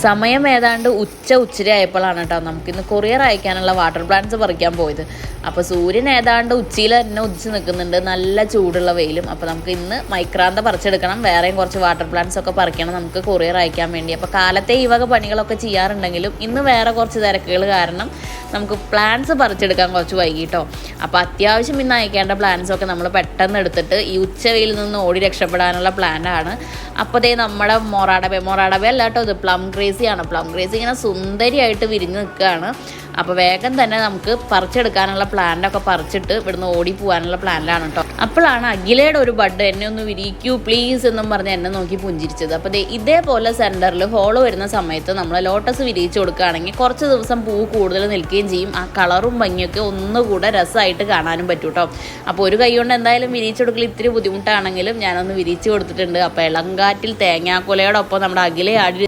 സമയം ഏതാണ്ട് ഉച്ചര ആയപ്പോഴാണ് കേട്ടോ നമുക്കിന്ന് കൊറിയർ അയക്കാനുള്ള വാട്ടർ പ്ലാന്റ്സ് പറിക്കാൻ പോയത്. അപ്പോൾ സൂര്യൻ ഏതാണ്ട് ഉച്ചയിൽ തന്നെ ഉദിച്ച് നിൽക്കുന്നുണ്ട്, നല്ല ചൂടുള്ള വെയിലും. അപ്പോൾ നമുക്ക് ഇന്ന് മൈക്രാന്ത പറിച്ചെടുക്കണം, വേറെയും കുറച്ച് വാട്ടർ പ്ലാന്റ്സ് ഒക്കെ പറിക്കണം നമുക്ക് കൊറിയർ അയക്കാൻ വേണ്ടി. അപ്പോൾ കാലത്തെ ഈ വക പണികളൊക്കെ ചെയ്യാറുണ്ടെങ്കിലും ഇന്ന് വേറെ കുറച്ച് തിരക്കുകൾ കാരണം നമുക്ക് പ്ലാന്റ്സ് പറിച്ചെടുക്കാൻ കുറച്ച് വൈകിട്ടോ. അപ്പോൾ അത്യാവശ്യം ഇന്ന് അയക്കേണ്ട പ്ലാന്റ്സൊക്കെ നമ്മൾ പെട്ടെന്ന് എടുത്തിട്ട് ഈ ഉച്ചവെയിൽ നിന്ന് ഓടി രക്ഷപ്പെടാനുള്ള പ്ലാനാണ്. അപ്പോൾ ദേ നമ്മുടെ മൊറാഡബേ അല്ല കേട്ടോ, ഇത് പ്ലം ക്രേസിയാണ്. പ്ലം ക്രേസി ഇങ്ങനെ സുന്ദരിയായിട്ട് വിരിഞ്ഞ് നിൽക്കുകയാണ്. അപ്പോൾ വേഗം തന്നെ നമുക്ക് പറിച്ചെടുക്കാനുള്ള പ്ലാന്റൊക്കെ പറിച്ചിട്ട് ഇവിടുന്ന് ഓടി പോകാനുള്ള പ്ലാനിലാണ് കേട്ടോ. അപ്പോഴാണ് അഖിലയുടെ ഒരു ബഡ് എന്നെ ഒന്ന് വിരിക്കൂ പ്ലീസ് എന്നും പറഞ്ഞ് എന്നെ നോക്കി പുഞ്ചിരിച്ചത്. അപ്പോൾ ഇതേപോലെ സെൻറ്ററിൽ ഹോള് വരുന്ന സമയത്ത് നമ്മൾ ലോട്ടസ് വിരിയിച്ച് കൊടുക്കുകയാണെങ്കിൽ കുറച്ച് ദിവസം പൂ കൂടുതൽ നിൽക്കുകയും ചെയ്യും. ആ കളറും ഭംഗിയൊക്കെ ഒന്നുകൂടെ രസമായിട്ട് കാണാനും പറ്റും കേട്ടോ. അപ്പോൾ ഒരു കൈ കൊണ്ട് എന്തായാലും വിരിയിച്ച് കൊടുക്കൽ ഇത്തിരി ബുദ്ധിമുട്ടാണെങ്കിലും ഞാനൊന്ന് വിരിയിച്ച് കൊടുത്തിട്ടുണ്ട്. അപ്പോൾ ഇളങ്കാറ്റിൽ തേങ്ങാക്കൊലയോടൊപ്പം നമ്മുടെ അഖില ആടി